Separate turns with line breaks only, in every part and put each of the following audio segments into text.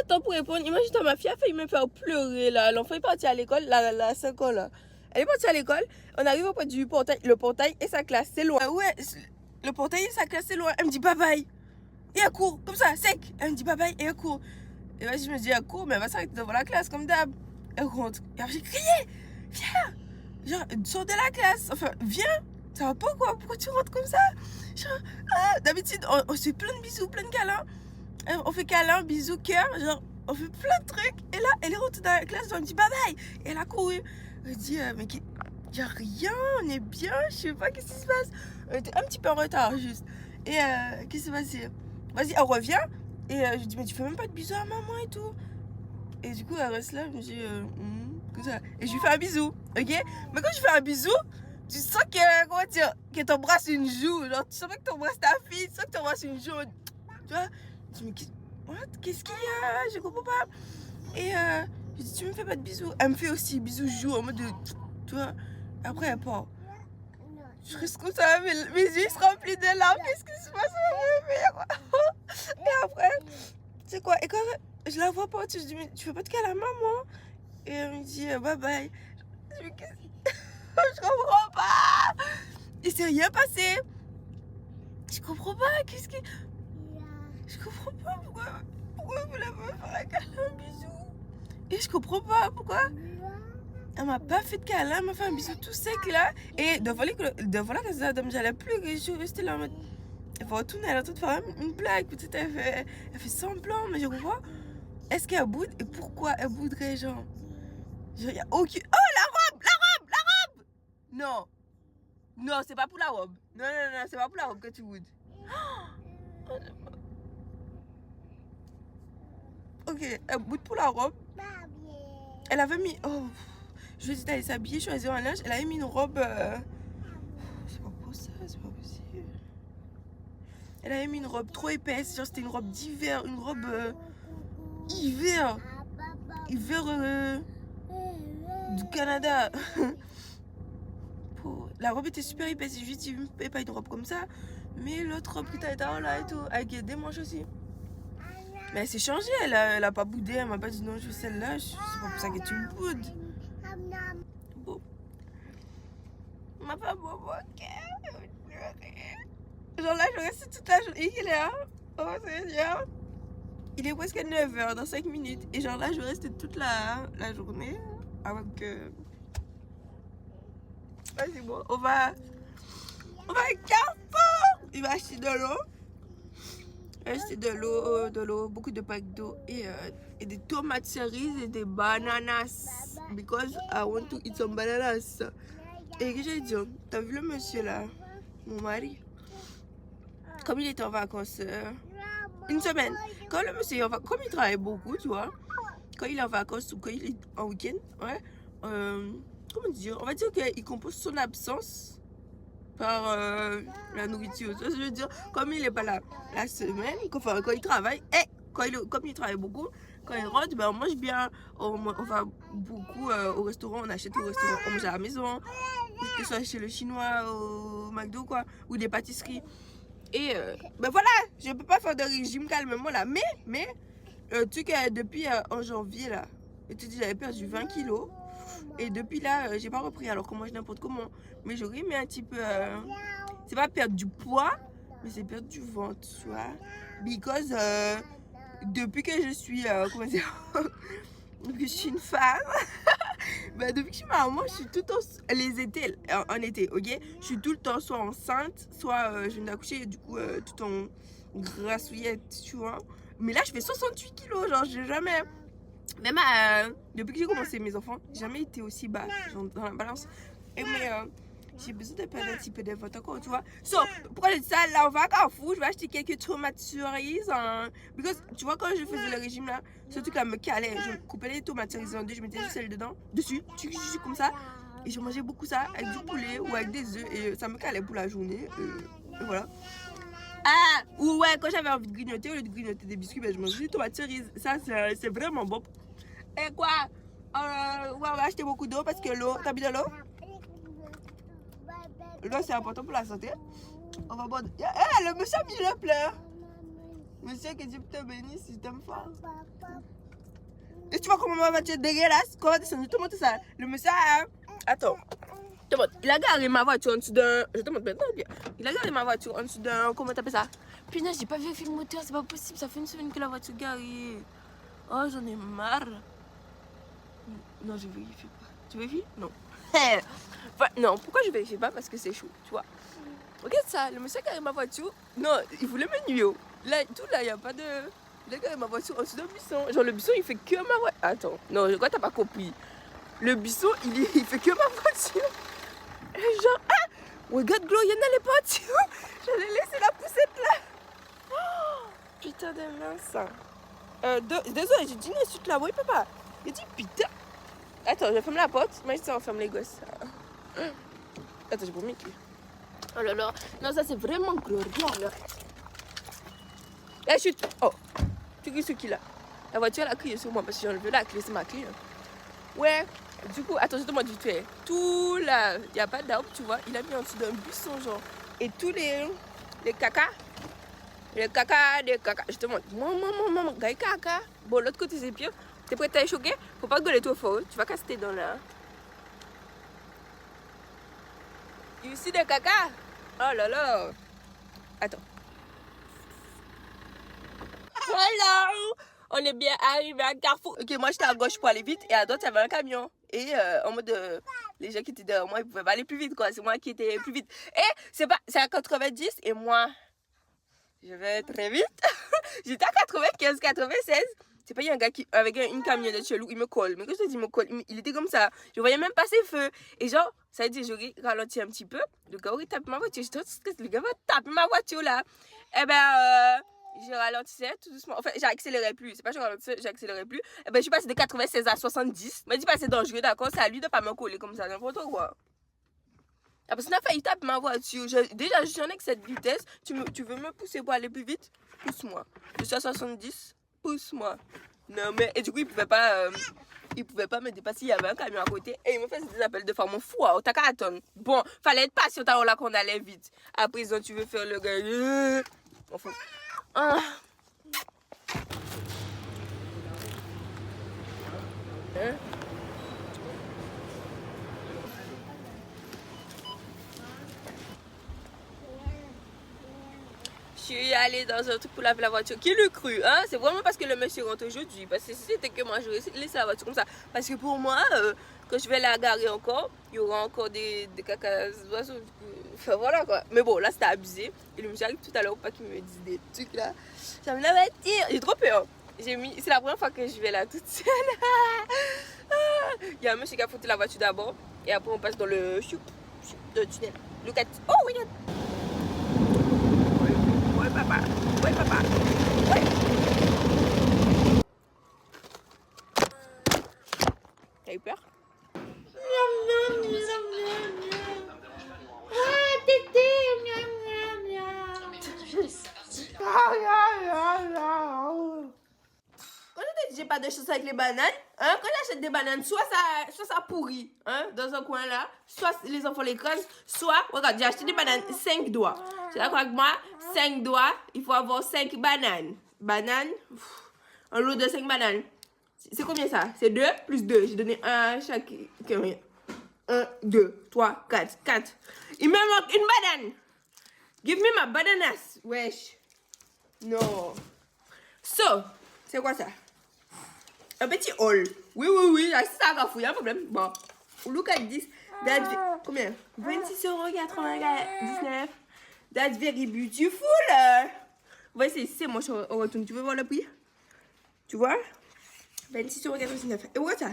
de temps pour répondre. Imagine-toi, ma fille a failli me faire pleurer là. L'enfant est parti à l'école, la 5 ans là. Elle est partie à l'école, on arrive auprès du portail. Le portail et sa classe, c'est loin. Ouais, le portail et sa classe, c'est loin. Elle me dit bye bye. Et elle court, comme ça, sec. Elle me dit bye bye et elle court. Et là, je me dis, elle court, mais elle va s'arrêter devant la classe comme d'hab. Elle rentre. Et après, j'ai crié, viens. Genre, sors de la classe. Enfin, viens. Ça va pas quoi? Pourquoi tu rentres comme ça? Genre, ah, d'habitude, on se fait plein de bisous, plein de câlins. On fait câlin, bisous, cœur. Genre, on fait plein de trucs. Et là, elle est rentrée dans la classe, on me dit bye bye. Et elle a couru. Elle dit, mais y a rien, on est bien, je sais pas qu'est-ce qui se passe. On était un petit peu en retard, juste. Et qu'est-ce qui s'est passé? Vas-y, elle revient. Et je lui dis, mais tu fais même pas de bisous à maman et tout. Et du coup, elle reste là, je me dis, comme ça. Et je lui fais un bisou, ok? Mais quand je fais un bisou, tu sens que, comment dire, que t'embrasses une joue. Genre, tu sens pas que t'embrasses ta fille, tu sens que t'embrasses une joue. Tu vois? Je me dis, mais qu'est-ce qu'il y a? Je comprends pas. Et je dis, tu me fais pas de bisous? Elle me fait aussi bisous joue en mode de, tu vois? Après, elle part. Je reste comme ça, mes yeux se remplissent de larmes. Qu'est-ce qui se passe à bébé? Et après, c'est quoi? Et quand je la vois pas, je dis, mais tu fais pas de câlin à maman? Et elle me dit, bye bye. Je dis, je comprends pas. Il s'est rien passé. Je comprends pas. Qu'est-ce que. Je comprends pas pourquoi vous voulez me faire un câlin, un bisou. Et je comprends pas pourquoi. Elle m'a pas fait de câlin, elle m'a fait un bisou tout sec là. Et devant la case de la dame, j'allais plus. Je suis restée là en mode. Elle va retourner, elle est en train de faire une blague. Peut-être elle fait semblant, mais je comprends. Est-ce qu'elle boude? Et pourquoi elle bouderait, genre? Il y a aucune. Oh, la robe! Non. Non, c'est pas pour la robe. Non, c'est pas pour la robe que tu boudes. Ok, elle boude pour la robe. Elle avait mis. Oh, je lui ai dit d'aller s'habiller, choisir un linge. Elle avait mis une robe. C'est pas pour ça, c'est pas possible. Elle avait mis une robe trop épaisse. Genre, c'était une robe d'hiver. Une robe. Hiver. Hiver. Du Canada. La robe était super épaisse. Je lui ai dit, ne fais pas une robe comme ça. Mais l'autre robe qui t'a été là et tout. Avec des manches aussi. Mais elle s'est changée, elle a pas boudé, elle m'a pas dit non, je veux celle-là, c'est pas pour ça que tu me boudes. Bon. Ma femme, bon, ok. Genre là, je reste toute la journée. Il est là. Oh, c'est bien. Il est presque 9h dans 5 minutes. Et genre là, je reste toute la journée avec. Vas-y, bon, on va à Carrefour. Il va acheter de l'eau. Acheter de l'eau, beaucoup de packs d'eau et des tomates cerises et des bananas. Because I want to eat some bananas. Et que j'ai dit, t'as vu le monsieur là, mon mari? Comme il était en vacances une semaine. Quand le monsieur est en vacances, comme il travaille beaucoup, tu vois, quand il est en vacances ou quand il est en week-end, ouais, comment dire, on va dire qu'il compose son absence par la nourriture. Ça, je veux dire, comme il n'est pas là la semaine, enfin, quand il travaille, et comme il travaille beaucoup, quand il rentre, ben, on mange bien, on va beaucoup au restaurant, on achète au restaurant, on mange à la maison, que ce soit chez le chinois, au McDo, quoi, ou des pâtisseries. Et ben voilà, je peux pas faire de régime calmement là, mais tu sais que depuis en janvier là, j'avais perdu 20 kilos. Et depuis là, j'ai pas repris alors qu'on mange n'importe comment. Mais j'aurais aimé un petit peu. C'est pas perdre du poids, mais c'est perdre du ventre, tu vois. Because depuis que je suis. Comment dire? Depuis que je suis une femme. Bah, depuis que je suis maman, je suis tout le temps. Les étés, en été, ok? Je suis tout le temps soit enceinte, soit je viens d'accoucher, du coup, tout en grassouillette, tu vois. Mais là, je fais 68 kilos, genre, j'ai jamais. Même depuis que j'ai commencé mes enfants, j'ai jamais été aussi bas genre, dans la balance. Et mais j'ai besoin de perdre un petit peu de ventre encore, tu vois. So, pourquoi je dis ça? Là, on va à Carrefour, je vais acheter quelques tomates cerises. Parce que tu vois, quand je faisais le régime là, ce truc là me calait. Je coupais les tomates cerises en deux, je mettais juste celle dedans, dessus, comme ça. Et je mangeais beaucoup ça avec du poulet ou avec des œufs. Et ça me calait pour la journée. Et voilà. Ah, ou ouais, quand j'avais envie de grignoter, au lieu de grignoter des biscuits, ben, je mangeais des tomates cerises. Ça, c'est vraiment bon. Et quoi? Ouais, on va acheter beaucoup d'eau parce que l'eau, t'as bien de l'eau? L'eau, c'est important pour la santé. On va boire. Le monsieur a mis le plein. Monsieur, que Dieu te bénisse, je t'aime fort. Et tu vois comment ma voiture est dégueulasse? Comment descendre? Je te montre ça. Le monsieur a... Attends. Je te montre. Il a garé ma voiture en dessous d'un... Je te montre maintenant bien. Il a garé ma voiture en dessous d'un... Comment t'appelles ça? Punaise, j'ai pas vérifié le moteur, c'est pas possible. Ça fait une semaine que la voiture est garée. Oh, j'en ai marre. Non, je vérifie pas. Tu vérifies? Non. Enfin, non, pourquoi je vérifie pas? Parce que c'est chaud, tu vois. Regarde ça, le monsieur a garé ma voiture. Non, il voulait me nuire. Là, tout là, il n'y a pas de... Il a garé ma voiture en dessous d'un buisson. Genre, le buisson, il fait que ma voiture. Attends, non, je crois que t'as pas compris. Le buisson, il fait que ma voiture. Et genre, ah, regarde, Glo, il y en a les voitures. J'allais laisser la poussette là. Oh, putain de mince. Désolé, j'ai dit une insulte là, oui, papa. Il dit putain. Attends, je ferme la porte. Moi, je ferme les gosses. Attends, j'ai pas mis qui. Oh là là. Non, ça c'est vraiment glorieux là. La chute. Oh, tu cries sur qui là? La voiture elle a crié sur moi parce que j'ai enlevé la clé, c'est ma clé. Ouais, du coup, attends, je te montre vite fait. Tout là, il n'y a pas d'arbre, tu vois. Il a mis en dessous d'un buisson, genre. Et tous les caca. Les caca, je te montre. Maman, gaï caca. Bon, l'autre côté c'est pire. T'es prêt à être choqué? Faut pas gueuler trop fort. Tu vas casser tes dents là. Ici des caca. Oh là là. Attends. Voilà. On est bien arrivé à Carrefour. Ok, moi j'étais à gauche pour aller vite et à droite il y avait un camion. Et en mode les gens qui étaient derrière moi ils pouvaient pas aller plus vite quoi. C'est moi qui étais plus vite. Et c'est à 90 et moi je vais très vite. J'étais à 95, 96. C'est pas, il y a un gars qui, avec une camionnette chelou, il me colle. Mais quand je te dis, il me colle, il était comme ça. Je voyais même pas ses feux. Et genre, ça veut dire, je ralentis un petit peu. Le gars, il tape ma voiture. Je te dis, le gars va taper ma voiture là. Eh ben, je ralentissais tout doucement. Enfin, j'accélérais plus. C'est pas que je ralentissais, j'accélérais plus. Eh ben, je suis passée de 96 à 70. Il m'a dit, pas c'est dangereux, d'accord? C'est à lui de pas me coller comme ça, n'importe quoi. Ah, parce qu'on a failli taper ma voiture. Déjà, je suis en excès de vitesse. Tu veux me pousser pour aller plus vite? Pousse-moi. Je suis à 70. Pousse-moi. Non, mais. Et du coup, il pouvait pas me dépasser. Il y avait un camion à côté. Et il me faisait des appels de faire mon fou. T'as qu'à attendre. Bon, fallait être patient alors là qu'on allait vite. À présent, tu veux faire le gars. Enfin. Ah. Hein? Je suis allée dans un truc pour laver la voiture. Qui le cru, hein? C'est vraiment parce que le monsieur rentre aujourd'hui. Parce que si c'était que moi, j'aurais laissé la voiture comme ça. Parce que pour moi, quand je vais la garer encore, il y aura encore des caca d'oiseaux. Enfin voilà quoi. Mais bon, là c'était abusé. Et le monsieur arrive tout à l'heure pour pas qu'il me dise des trucs là. J'aime la voiture. J'ai trop peur. C'est la première fois que je vais là toute seule. Il y a un monsieur qui a foutu la voiture d'abord. Et après on passe dans le tunnel. Look at. Oh, regarde. Ouais, papa. Ouais, papa. Ouais. T'as eu peur?
Ah, tété.
Quand je te dis j'ai pas de chance avec les bananes, hein, quand j'achète des bananes, soit ça pourrit, hein, dans un coin là, soit les enfants l'écrasent, soit, regarde, j'ai acheté des bananes 5 doigts. Tu es d'accord avec moi? 5 doigts, il faut avoir 5 bananes. Bananes, un lot de 5 bananes. C'est combien ça? C'est 2 plus 2. J'ai donné un à chaque. 1, 2, 3, 4. 4. Il me manque une banane. Give me my bananas. Wesh. Non. So, c'est quoi ça? Un petit haul. Oui, ça va fouiller, un problème. Bon. Look at this. Combien? 26,99 €. That's very beautiful. On va essayer, c'est moi, on retourne. Tu veux voir le prix? Tu vois? 26,99 €. Et what ça?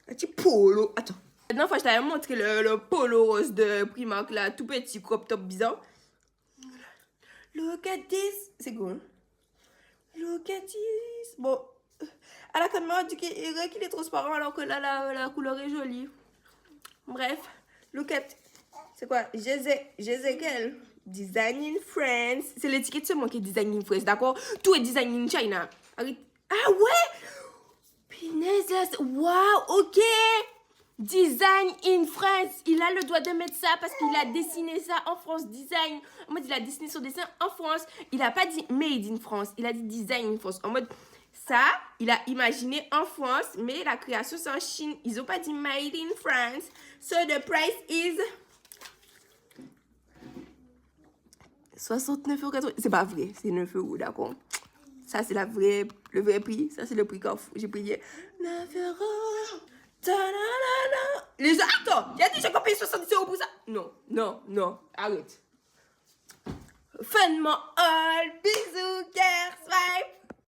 Un petit polo. Attends. La dernière fois, je t'avais montré le polo rose de Primark, là, tout petit crop top bizarre. Look at this. C'est cool. Look at this. Bon. À la caméra, on dit qu'il est transparent alors que là, la couleur est jolie. Bref. Look at. C'est quoi? Jezekel. Design in France. C'est l'étiquette seulement qui est design in France, d'accord? Tout est design in China. Ah ouais? Punaise, wow, ok. Design in France. Il a le droit de mettre ça parce qu'il a dessiné ça en France. Design. En mode, il a dessiné son dessin en France. Il n'a pas dit made in France. Il a dit design in France. En mode, ça, il a imaginé en France, mais la création, c'est en Chine. Ils n'ont pas dit made in France. So the price is 69,80 €. C'est pas vrai, c'est 9 €, d'accord? Ça, c'est le vrai prix. Ça, c'est le prix que j'ai payé. 9 €. Les gens, attends, il y a des gens qui ont payé 70 € pour ça. Non, non, non, arrête. Fun all, bisous, girls, swipe.